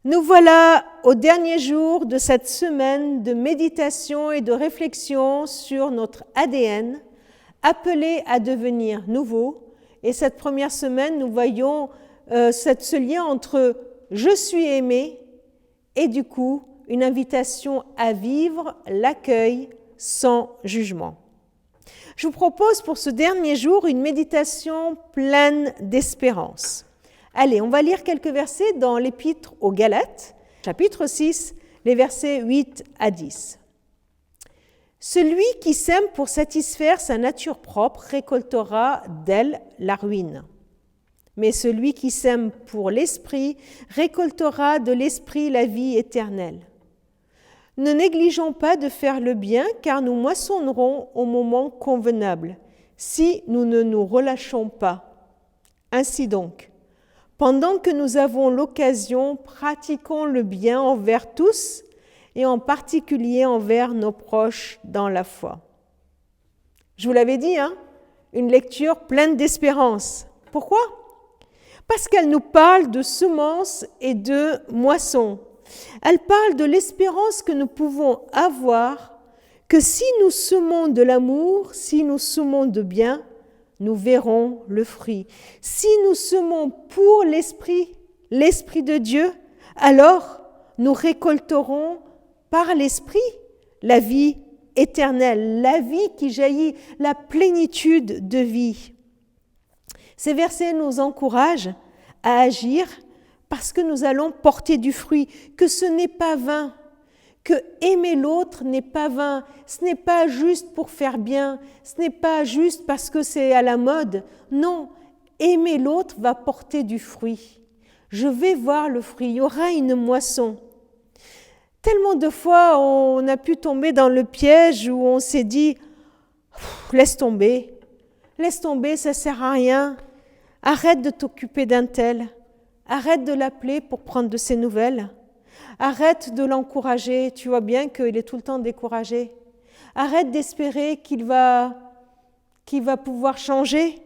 Nous voilà au dernier jour de cette semaine de méditation et de réflexion sur notre ADN, appelé à devenir nouveau. Et cette première semaine, nous voyons ce lien entre « je suis aimé » et du coup, une invitation à vivre l'accueil sans jugement. Je vous propose pour ce dernier jour une méditation pleine d'espérance. Allez, on va lire quelques versets dans l'Épître aux Galates, chapitre 6, les versets 8 à 10. « Celui qui sème pour satisfaire sa nature propre récoltera d'elle la ruine. Mais celui qui sème pour l'esprit récoltera de l'esprit la vie éternelle. Ne négligeons pas de faire le bien, car nous moissonnerons au moment convenable, si nous ne nous relâchons pas. Ainsi donc, pendant que nous avons l'occasion, pratiquons le bien envers tous et en particulier envers nos proches dans la foi. » Je vous l'avais dit, une lecture pleine d'espérance. Pourquoi ? Parce qu'elle nous parle de semences et de moissons. Elle parle de l'espérance que nous pouvons avoir, que si nous semons de l'amour, si nous semons de bien, nous verrons le fruit. Si nous semons pour l'Esprit de Dieu, alors nous récolterons par l'Esprit la vie éternelle, la vie qui jaillit, la plénitude de vie. Ces versets nous encouragent à agir parce que nous allons porter du fruit, que ce n'est pas vain, que aimer l'autre n'est pas vain, ce n'est pas juste pour faire bien, ce n'est pas juste parce que c'est à la mode. Non, aimer l'autre va porter du fruit. Je vais voir le fruit, il y aura une moisson. Tellement de fois, on a pu tomber dans le piège où on s'est dit « laisse tomber, ça ne sert à rien, arrête de t'occuper d'un tel, arrête de l'appeler pour prendre de ses nouvelles. » Arrête de l'encourager, tu vois bien qu'il est tout le temps découragé. Arrête d'espérer qu'il va pouvoir changer.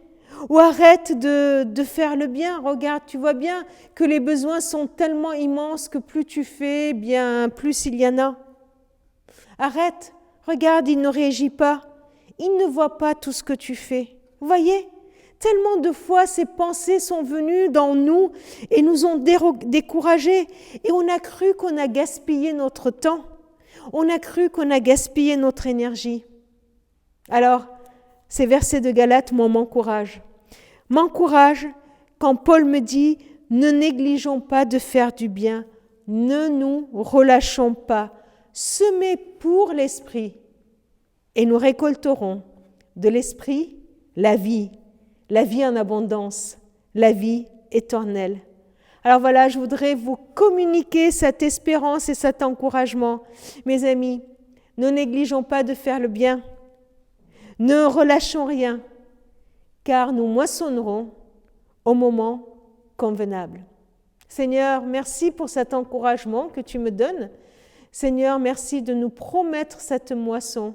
Ou arrête de faire le bien. Regarde, tu vois bien que les besoins sont tellement immenses que plus tu fais, bien plus il y en a. Arrête, regarde, il ne réagit pas. Il ne voit pas tout ce que tu fais. Vous voyez ? Tellement de fois, ces pensées sont venues dans nous et nous ont découragés. Et on a cru qu'on a gaspillé notre temps. On a cru qu'on a gaspillé notre énergie. Alors, ces versets de Galates m'encouragent. M'encouragent quand Paul me dit « Ne négligeons pas de faire du bien, ne nous relâchons pas, semez pour l'Esprit et nous récolterons de l'Esprit la vie en abondance, la vie éternelle. » Alors voilà, je voudrais vous communiquer cette espérance et cet encouragement. Mes amis, ne négligeons pas de faire le bien. Ne relâchons rien, car nous moissonnerons au moment convenable. Seigneur, merci pour cet encouragement que tu me donnes. Seigneur, merci de nous promettre cette moisson.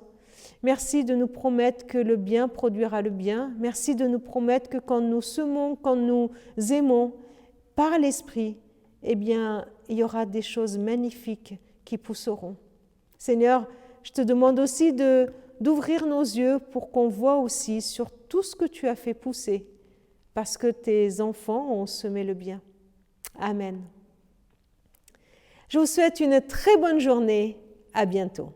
Merci de nous promettre que le bien produira le bien. Merci de nous promettre que quand nous semons, quand nous aimons par l'Esprit, eh bien, il y aura des choses magnifiques qui pousseront. Seigneur, je te demande aussi d'ouvrir nos yeux pour qu'on voit aussi sur tout ce que tu as fait pousser, parce que tes enfants ont semé le bien. Amen. Je vous souhaite une très bonne journée. À bientôt.